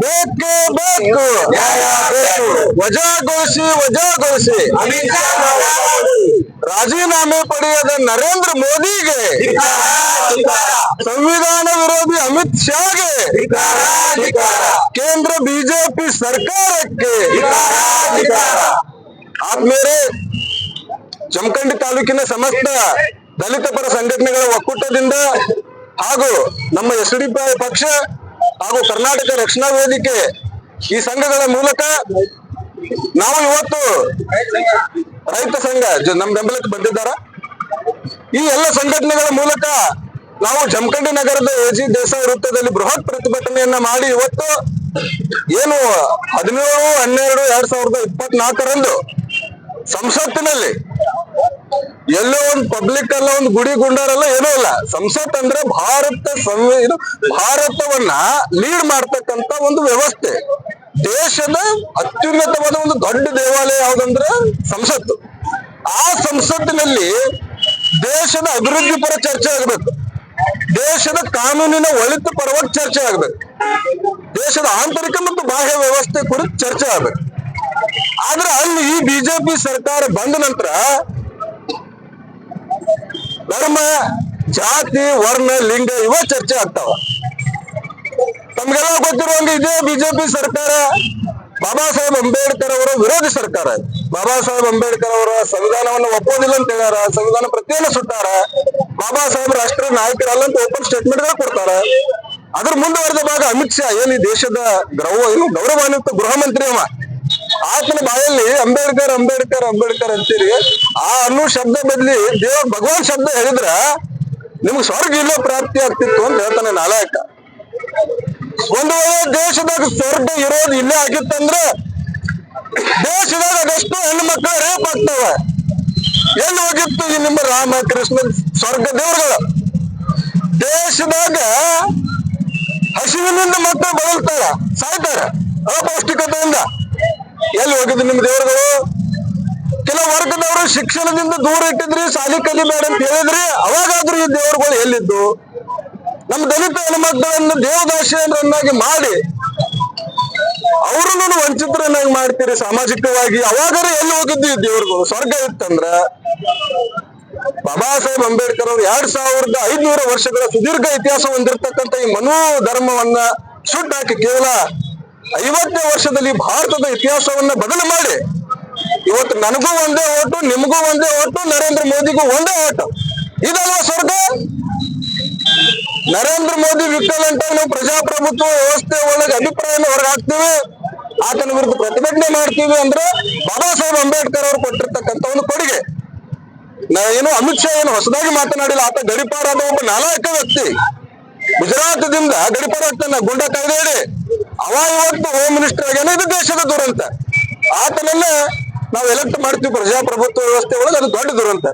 ಬೇಕೇ ಬೇಕು, ವಜಾಗೊಳಿಸಿ ರಾಜೀನಾಮೆ ಪಡೆಯದ ನರೇಂದ್ರ ಮೋದಿಗೆ, ಸಂವಿಧಾನ ವಿರೋಧಿ ಅಮಿತ್ ಶಾಗೆ, ಕೇಂದ್ರ ಬಿಜೆಪಿ ಸರ್ಕಾರಕ್ಕೆ. ಆದ್ಮೇಲೆ ಜಮಖಂಡಿ ತಾಲೂಕಿನ ಸಮಸ್ತ ದಲಿತ ಪರ ಸಂಘಟನೆಗಳ ಒಕ್ಕೂಟದಿಂದ ಹಾಗೂ ನಮ್ಮ SDPI ಪಕ್ಷ ಹಾಗೂ ಕರ್ನಾಟಕ ರಕ್ಷಣಾ ವೇದಿಕೆ ಈ ಸಂಘಗಳ ಮೂಲಕ ನಾವು ಇವತ್ತು ರೈತ ಸಂಘ ನಮ್ಮ ಬೆಂಬಲಕ್ಕೆ ಬಂದಿದ್ದಾರ. ಈ ಎಲ್ಲ ಸಂಘಟನೆಗಳ ಮೂಲಕ ನಾವು ಜಮಖಂಡಿ ನಗರದ AG ದೇಸಾಯಿ ವೃತ್ತದಲ್ಲಿ ಬೃಹತ್ ಪ್ರತಿಭಟನೆಯನ್ನ ಮಾಡಿ ಇವತ್ತು ಏನು 17/12/2024 ಸಂಸತ್ತಿನಲ್ಲಿ ಎಲ್ಲೋ ಒಂದು ಪಬ್ಲಿಕ್ ಅಲ್ಲ, ಒಂದು ಗುಡಿ ಗುಂಡಾರಲ್ಲ, ಏನೂ ಇಲ್ಲ. ಸಂಸತ್ ಅಂದ್ರೆ ಭಾರತವನ್ನ ಲೀಡ್ ಮಾಡ್ತಕ್ಕಂತ ಒಂದು ವ್ಯವಸ್ಥೆ. ದೇಶದ ಅತ್ಯುನ್ನತವಾದ ಒಂದು ದೊಡ್ಡ ದೇವಾಲಯ ಯಾವ್ದಂದ್ರೆ ಸಂಸತ್ತು. ಆ ಸಂಸತ್ತಿನಲ್ಲಿ ದೇಶದ ಅಭಿವೃದ್ಧಿ ಪರ ಚರ್ಚೆ ಆಗ್ಬೇಕು, ದೇಶದ ಕಾನೂನಿನ ಒಳಿತು ಪರವಾಗಿ ಚರ್ಚೆ ಆಗ್ಬೇಕು, ದೇಶದ ಆಂತರಿಕ ಮತ್ತು ಬಾಹ್ಯ ವ್ಯವಸ್ಥೆ ಕುರಿತು ಚರ್ಚೆ ಆಗ್ಬೇಕು. ಆದ್ರೆ ಅಲ್ಲಿ ಈ ಬಿಜೆಪಿ ಸರ್ಕಾರ ಬಂದ ನಂತರ ಧರ್ಮ, ಜಾತಿ, ವರ್ಣ, ಲಿಂಗ ಇವ ಚರ್ಚೆ ಆಗ್ತಾವ. ತಮ್ಗೆಲ್ಲ ಗೊತ್ತಿರುವಂಗೆ ಇದೇ ಬಿಜೆಪಿ ಸರ್ಕಾರ ಬಾಬಾ ಸಾಹೇಬ್ ಅಂಬೇಡ್ಕರ್ ಅವರ ವಿರೋಧಿ ಸರ್ಕಾರ. ಬಾಬಾ ಸಾಹೇಬ್ ಅಂಬೇಡ್ಕರ್ ಅವರ ಸಂವಿಧಾನವನ್ನು ಒಪ್ಪೋದಿಲ್ಲ ಅಂತ ಹೇಳ್ಯಾರ, ಸಂವಿಧಾನ ಪ್ರತಿಯನ್ನ ಸುಟ್ಟಾರ, ಬಾಬಾ ಸಾಹೇಬ್ ರಾಷ್ಟ್ರೀಯ ನಾಯಕರಲ್ಲ ಅಂತ ಓಪನ್ ಸ್ಟೇಟ್ಮೆಂಟ್ ಗಳು ಕೊಡ್ತಾರ. ಅದ್ರ ಮುಂದುವರೆದ ಭಾಗ ಅಮಿತ್ ಶಾ ಏನು ದೇಶದ ಗೌರವಾನ್ವಿತ ಗೃಹ ಮಂತ್ರಿ ಅವ, ಆತನ ಬಾಯಲ್ಲಿ ಅಂಬೇಡ್ಕರ್ ಅಂಬೇಡ್ಕರ್ ಅಂಬೇಡ್ಕರ್ ಅಂತೀರಿ. ಆ ಅನ್ನೋ ಶಬ್ದ ಬದ್ಲಿ ಭಗವಾನ್ ಶಬ್ದ ಹೇಳಿದ್ರ ನಿಮ್ಗೆ ಸ್ವರ್ಗ ಇಲ್ಲೋ ಪ್ರಾಪ್ತಿ ಆಗ್ತಿತ್ತು ಅಂತ ಹೇಳ್ತಾನೆ ನಾಲಾಯಕ. ಒಂದು ವೇಳೆ ದೇಶದಾಗ ಸ್ವರ್ಗ ಇರೋದು ಇಲ್ಲೇ ಆಗಿತ್ತಂದ್ರೆ ದೇಶದಾಗ ಅದೆಷ್ಟು ಹೆಣ್ಣು ಮಕ್ಕಳ ರೇಪ್ ಆಗ್ತಾವ. ಎಲ್ಲಿ ಹೋಗಿತ್ತು ಈ ನಿಮ್ಮ ರಾಮ ಕೃಷ್ಣ ಸ್ವರ್ಗ ದೇವರುಗಳು? ದೇಶದಾಗ ಹಸಿವಿನಿಂದ ಮಕ್ಕಳು ಬಳಲ್ತಾರ, ಸಾಯ್ತಾರ ಅಪೌಷ್ಟಿಕತೆಯಿಂದ. ಎಲ್ಲಿ ಹೋಗಿದ್ರು ನಿಮ್ಮ ದೇವರುಗಳು? ಕೆಲವು ವರ್ಗದವರು ಶಿಕ್ಷಣದಿಂದ ದೂರ ಇಟ್ಟಿದ್ರಿ, ಶಾಲಿ ಕಲಿಬೇಡ ಅಂತ ಹೇಳಿದ್ರಿ, ಅವಾಗಾದ್ರೂ ಈ ದೇವರುಗಳು ಎಲ್ಲಿದ್ದು? ನಮ್ಮ ದಲಿತ ಹೆಣ್ಮಕ್ಕಳನ್ನು ದೇವದಾಸಿಯರನ್ನಾಗಿ ಮಾಡಿ ಅವ್ರನ್ನು ವಂಚಿತರನ್ನಾಗಿ ಮಾಡ್ತೀರಿ ಸಾಮಾಜಿಕವಾಗಿ. ಅವಾಗಾರ ಎಲ್ಲಿ ಹೋಗಿದ್ದು ಈ ದೇವರುಗಳು? ಸ್ವರ್ಗ ಇತ್ತಂದ್ರ ಬಾಬಾ ಸಾಹೇಬ್ ಅಂಬೇಡ್ಕರ್ ಅವರು 2500 ವರ್ಷಗಳ ಸುದೀರ್ಘ ಇತಿಹಾಸ ಹೊಂದಿರತಕ್ಕಂತ ಈ ಮನು ಧರ್ಮವನ್ನ ಸುಟ್ಟಾಕಿ ಕೇವಲ 50 ವರ್ಷದಲ್ಲಿ ಭಾರತದ ಇತಿಹಾಸವನ್ನ ಬದಲು ಮಾಡಿ ಇವತ್ತು ನನಗೂ ಒಂದೇ ಓಟು, ನಿಮಗೂ ಒಂದೇ ಓಟು, ನರೇಂದ್ರ ಮೋದಿಗೂ ಒಂದೇ ಓಟು, ಇದಲ್ವಾ ಸ್ವರ್ಗ? ನರೇಂದ್ರ ಮೋದಿ ವಿಕಲಂಟ ನಾವು ಪ್ರಜಾಪ್ರಭುತ್ವ ವ್ಯವಸ್ಥೆ ಒಳಗೆ ಅಭಿಪ್ರಾಯನ ಹೊರಗಾಕ್ತೀವಿ, ಆತನ ವಿರುದ್ಧ ಪ್ರತಿಭಟನೆ ಮಾಡ್ತೀವಿ ಅಂದ್ರೆ ಬಾಬಾ ಸಾಹೇಬ್ ಅಂಬೇಡ್ಕರ್ ಅವರು ಕೊಟ್ಟಿರ್ತಕ್ಕಂಥ ಒಂದು ಕೊಡುಗೆ. ಏನು ಅಮಿತ್ ಶಾ ಏನು ಹೊಸದಾಗಿ ಮಾತನಾಡಿಲ್ಲ, ಆತ ಗಡಿಪಾರಾದ ಒಬ್ಬ ನಾಲಾಯಕ ವ್ಯಕ್ತಿ. ಗುಜರಾತದಿಂದ ಗಡಿಪಾರ ಆಗ್ತಾನ ಗುಂಡಾ ಕಾಯ್ದೆ ಹೇಳಿ ಅವ ಇವತ್ತು ಹೋಮ್ ಮಿನಿಸ್ಟರ್ ಆಗ್ಯಾನ. ಇದು ದೇಶದ ದುರಂತ. ಆತನನ್ನ ನಾವು ಎಲೆಕ್ಟ್ ಮಾಡ್ತೀವಿ ಪ್ರಜಾಪ್ರಭುತ್ವ ವ್ಯವಸ್ಥೆ ಒಳಗೆ, ಅದು ದೊಡ್ಡ ದುರಂತ.